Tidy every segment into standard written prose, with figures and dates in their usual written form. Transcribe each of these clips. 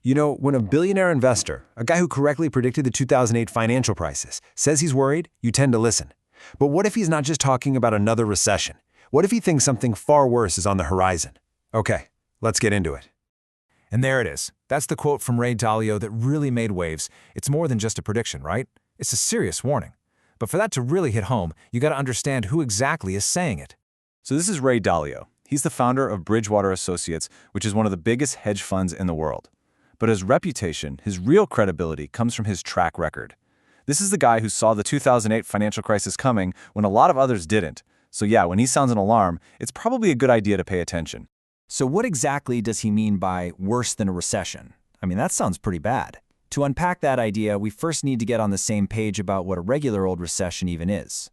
You know, when a billionaire investor, a guy who correctly predicted the 2008 financial crisis, says he's worried, you tend to listen. But what if he's not just talking about another recession? What if he thinks something far worse is on the horizon? Okay, let's get into it. And there it is. That's the quote from Ray Dalio that really made waves. It's more than just a prediction, right? It's a serious warning. But for that to really hit home, you got to understand who exactly is saying it. So this is Ray Dalio. He's the founder of Bridgewater Associates, which is one of the biggest hedge funds in the world. But his reputation, his real credibility, comes from his track record. This is the guy who saw the 2008 financial crisis coming when a lot of others didn't. So yeah, when he sounds an alarm, it's probably a good idea to pay attention. So what exactly does he mean by worse than a recession? I mean, that sounds pretty bad. To unpack that idea, we first need to get on the same page about what a regular old recession even is.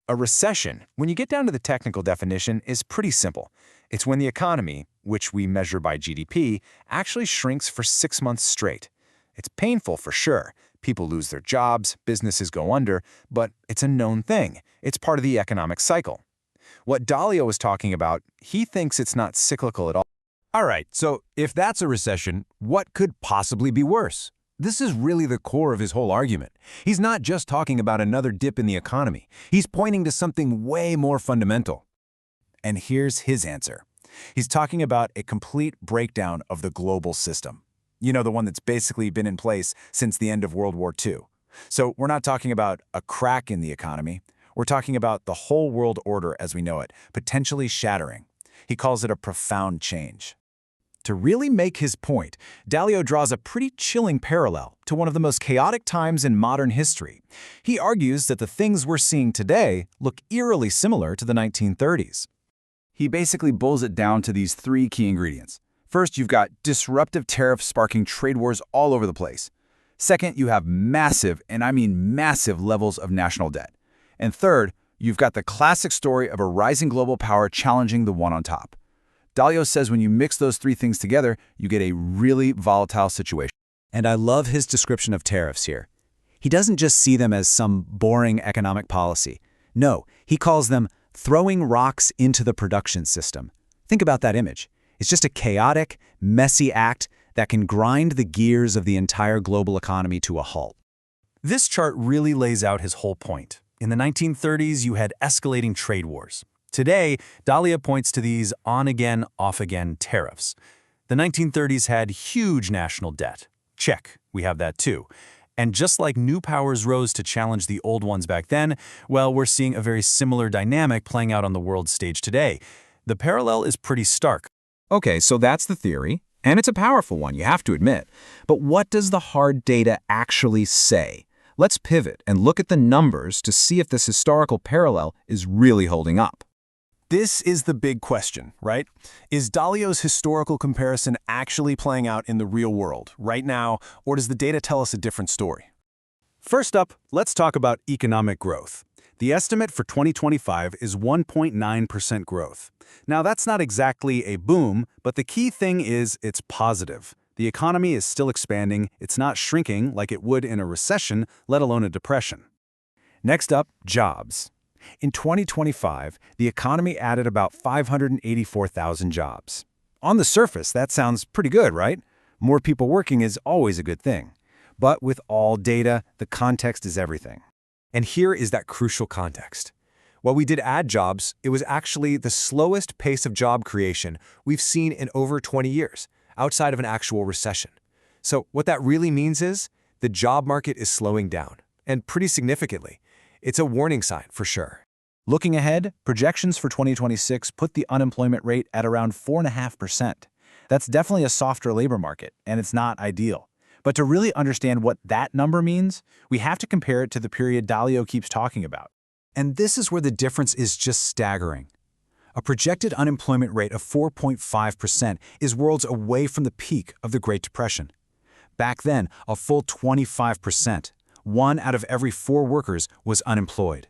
A recession, when you get down to the technical definition, is pretty simple. It's when the economy, which we measure by GDP, actually shrinks for 6 months straight. It's painful for sure. People lose their jobs, businesses go under, but it's a known thing. It's part of the economic cycle. What Dalio was talking about, he thinks it's not cyclical at all. All right, so if that's a recession, what could possibly be worse? This is really the core of his whole argument. He's not just talking about another dip in the economy. He's pointing to something way more fundamental. And here's his answer. He's talking about a complete breakdown of the global system. You know, the one that's basically been in place since the end of World War II. So we're not talking about a crack in the economy. We're talking about the whole world order as we know it, potentially shattering. He calls it a profound change. To really make his point, Dalio draws a pretty chilling parallel to one of the most chaotic times in modern history. He argues that the things we're seeing today look eerily similar to the 1930s. He basically boils it down to these three key ingredients. First, you've got disruptive tariffs sparking trade wars all over the place. Second, you have massive, and I mean massive, levels of national debt. And third, you've got the classic story of a rising global power challenging the one on top. Dalio says when you mix those three things together, you get a really volatile situation. And I love his description of tariffs here. He doesn't just see them as some boring economic policy. No, he calls them throwing rocks into the production system. Think about that image. It's just a chaotic, messy act that can grind the gears of the entire global economy to a halt. This chart really lays out his whole point. In the 1930s, you had escalating trade wars. Today, Dalio points to these on-again, off-again tariffs. The 1930s had huge national debt. Check, we have that too. And just like new powers rose to challenge the old ones back then, well, we're seeing a very similar dynamic playing out on the world stage today. The parallel is pretty stark. Okay, so that's the theory, and it's a powerful one, you have to admit. But what does the hard data actually say? Let's pivot and look at the numbers to see if this historical parallel is really holding up. This is the big question, right? Is Dalio's historical comparison actually playing out in the real world, right now, or does the data tell us a different story? First up, let's talk about economic growth. The estimate for 2025 is 1.9% growth. Now, that's not exactly a boom, but the key thing is it's positive. The economy is still expanding, it's not shrinking like it would in a recession, let alone a depression. Next up, jobs. In 2025, the economy added about 584,000 jobs. On the surface, that sounds pretty good, right? More people working is always a good thing. But with all data, the context is everything. And here is that crucial context. While we did add jobs, it was actually the slowest pace of job creation we've seen in over 20 years, outside of an actual recession. So what that really means is the job market is slowing down, and pretty significantly. It's a warning sign for sure. Looking ahead, projections for 2026 put the unemployment rate at around 4.5%. That's definitely a softer labor market, and it's not ideal. But to really understand what that number means, we have to compare it to the period Dalio keeps talking about. And this is where the difference is just staggering. A projected unemployment rate of 4.5% is worlds away from the peak of the Great Depression. Back then, a full 25%. 1 out of every 4 workers was unemployed.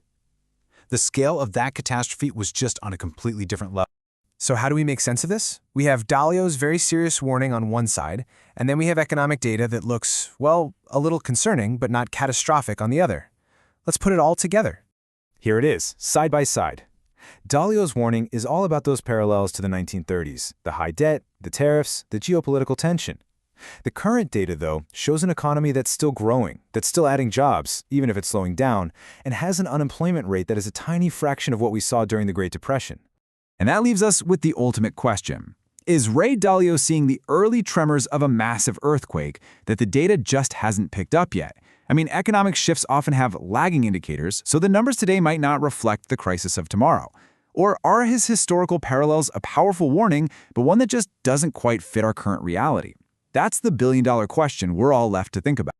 The scale of that catastrophe was just on a completely different level. So how do we make sense of this? We have Dalio's very serious warning on one side, and then we have economic data that looks, well, a little concerning, but not catastrophic on the other. Let's put it all together. Here it is, side by side. Dalio's warning is all about those parallels to the 1930s, the high debt, the tariffs, the geopolitical tension. The current data, though, shows an economy that's still growing, that's still adding jobs, even if it's slowing down, and has an unemployment rate that is a tiny fraction of what we saw during the Great Depression. And that leaves us with the ultimate question. Is Ray Dalio seeing the early tremors of a massive earthquake that the data just hasn't picked up yet? I mean, economic shifts often have lagging indicators, so the numbers today might not reflect the crisis of tomorrow. Or are his historical parallels a powerful warning, but one that just doesn't quite fit our current reality? That's the billion-dollar question we're all left to think about.